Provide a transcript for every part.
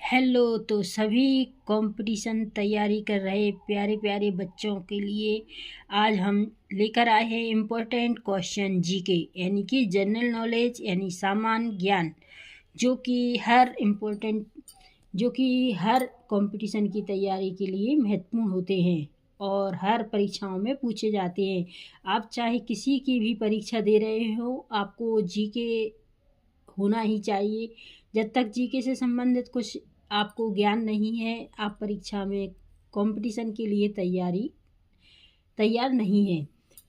Hello. तो सभी competition तैयारी कर रहे प्यारे प्यारे बच्चों के लिए आज हम लेकर आए हैं इम्पोर्टेंट क्वेश्चन जीके यानी कि जनरल नॉलेज यानी सामान्य ज्ञान जो कि हर कंपटीशन की तैयारी के लिए महत्वपूर्ण होते हैं और हर परीक्षाओं में पूछे जाते हैं। आप चाहे किसी की भी परीक्षा दे रहे हो, आपको जीके होना ही चाहिए। जब तक जीके से संबंधित कुछ आपको ज्ञान नहीं है, आप परीक्षा में कंपटीशन के लिए तैयार नहीं है।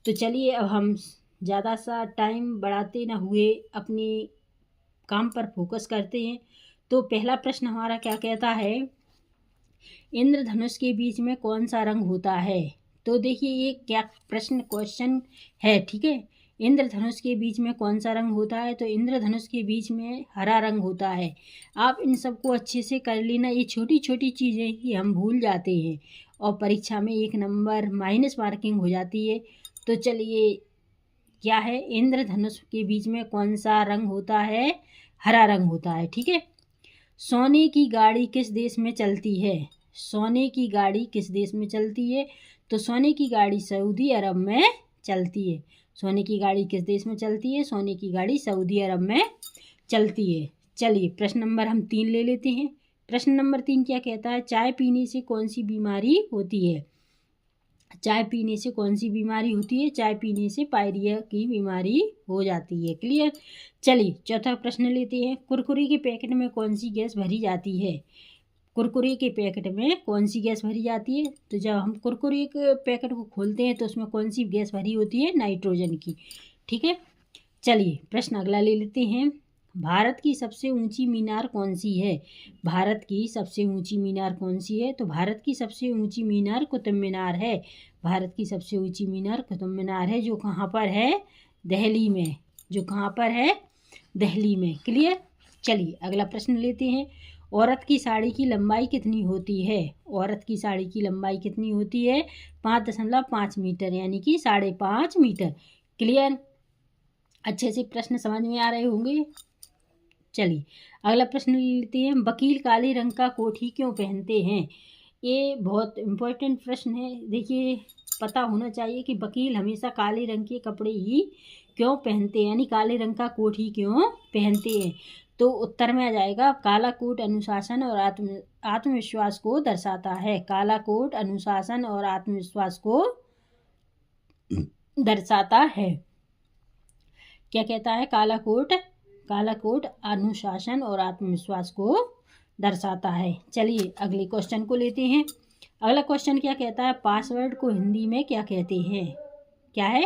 तो चलिए अब हम ज़्यादा सा टाइम बढ़ाते ना हुए अपने काम पर फोकस करते हैं। तो पहला प्रश्न हमारा क्या कहता है, इंद्रधनुष के बीच में कौन सा रंग होता है। तो देखिए ये क्या क्वेश्चन है, ठीक है। इंद्रधनुष के बीच में कौन सा रंग होता है, तो इंद्रधनुष के बीच में हरा रंग होता है। आप इन सबको अच्छे से कर लेना, ये छोटी छोटी चीज़ें ही हम भूल जाते हैं और परीक्षा में 1 नंबर माइनस मार्किंग हो जाती है। तो चलिए क्या है, इंद्रधनुष के बीच में कौन सा रंग होता है, हरा रंग होता है, ठीक है। सोने की गाड़ी किस देश में चलती है, सोने की गाड़ी किस देश में चलती है, तो सोने की गाड़ी सऊदी अरब में चलती है। सोने की गाड़ी किस देश में चलती है, सोने की गाड़ी सऊदी अरब में चलती है। चलिए प्रश्न नंबर हम 3 ले लेते हैं। प्रश्न नंबर 3 क्या कहता है, चाय पीने से कौन सी बीमारी होती है। चाय पीने से कौन सी बीमारी होती है, चाय पीने से पायरिया की बीमारी हो जाती है। क्लियर। चलिए चौथा प्रश्न लेते हैं, कुरकुरे के पैकेट में कौन सी गैस भरी जाती है। कुरकुरे के पैकेट में कौन सी गैस भरी जाती है, तो जब हम कुरकुरे के पैकेट को खोलते हैं तो उसमें कौन सी गैस भरी होती है, नाइट्रोजन की, ठीक है। चलिए प्रश्न अगला ले लेते हैं, भारत की सबसे ऊंची मीनार कौन सी है। भारत की सबसे ऊंची मीनार कौन सी है, तो भारत की सबसे ऊंची मीनार कुतुब मीनार है। भारत की सबसे ऊंची मीनार कुतुब मीनार है, जो कहाँ पर है, दिल्ली में, जो कहाँ पर है, दिल्ली में। क्लियर। चलिए अगला प्रश्न लेते हैं, औरत की साड़ी की लंबाई कितनी होती है। औरत की साड़ी की लंबाई कितनी होती है, 5.5 मीटर यानी कि 5.5 मीटर। क्लियर। अच्छे से प्रश्न समझ में आ रहे होंगे। चलिए अगला प्रश्न लेते हैं, वकील काले रंग का कोट ही क्यों पहनते हैं। ये बहुत इम्पोर्टेंट प्रश्न है। देखिए पता होना चाहिए कि वकील हमेशा काले रंग के कपड़े ही क्यों पहनते हैं, यानी काले रंग का कोट ही क्यों पहनते हैं। तो उत्तर में आ जाएगा, काला कोट अनुशासन और आत्मविश्वास को दर्शाता है। काला कोट अनुशासन और आत्मविश्वास को दर्शाता है। क्या कहता है, काला कोट अनुशासन और आत्मविश्वास को दर्शाता है। चलिए अगले क्वेश्चन को लेते हैं। अगला क्वेश्चन क्या कहता है, पासवर्ड को हिंदी में क्या कहते हैं। क्या है,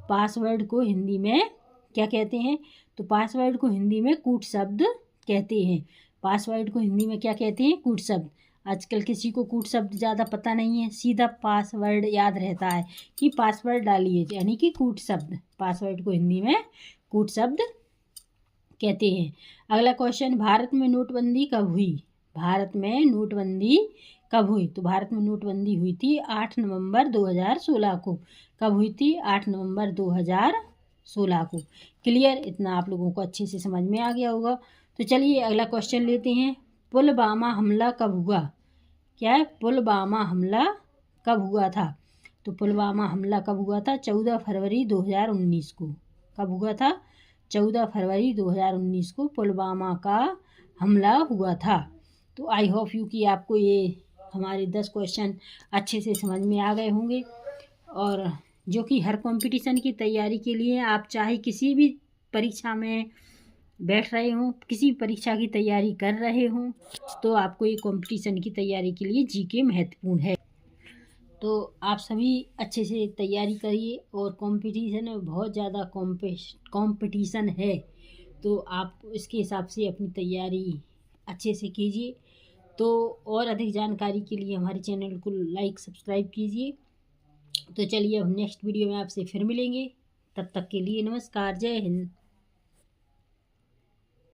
पासवर्ड को हिंदी में क्या कहते हैं, तो पासवर्ड को हिंदी में कूट शब्द कहते हैं। पासवर्ड को हिंदी में क्या कहते हैं, कूट शब्द। आजकल किसी को कूट शब्द ज़्यादा पता नहीं है, सीधा पासवर्ड याद रहता है कि पासवर्ड डालिए, यानी कि कूट शब्द। पासवर्ड को हिंदी में कूट शब्द कहते हैं। अगला क्वेश्चन, भारत में नोटबंदी कब हुई। भारत में नोटबंदी कब हुई, तो भारत में नोटबंदी हुई थी 8 नवंबर 2016 को। कब हुई थी, 8 नवंबर 2016 को। क्लियर। इतना आप लोगों को अच्छे से समझ में आ गया होगा। तो चलिए अगला क्वेश्चन लेते हैं, पुलवामा हमला कब हुआ। क्या है, पुलवामा हमला कब हुआ था, तो पुलवामा हमला कब हुआ था, 14 फरवरी 2019 को। कब हुआ था, 14 फरवरी 2019 को पुलवामा का हमला हुआ था। तो आई होप यू कि आपको ये हमारे 10 क्वेश्चन अच्छे से समझ में आ गए होंगे, और जो कि हर कंपटीशन की तैयारी के लिए, आप चाहे किसी भी परीक्षा में बैठ रहे हों, किसी परीक्षा की तैयारी कर रहे हों, तो आपको ये कंपटीशन की तैयारी के लिए जीके महत्वपूर्ण है। तो आप सभी अच्छे से तैयारी करिए, और कंपटीशन में बहुत ज़्यादा कंपटीशन है, तो आप इसके हिसाब से अपनी तैयारी अच्छे से कीजिए। तो और अधिक जानकारी के लिए हमारे चैनल को लाइक सब्सक्राइब कीजिए। तो चलिए अब नेक्स्ट वीडियो में आपसे फिर मिलेंगे, तब तक के लिए नमस्कार, जय हिंद।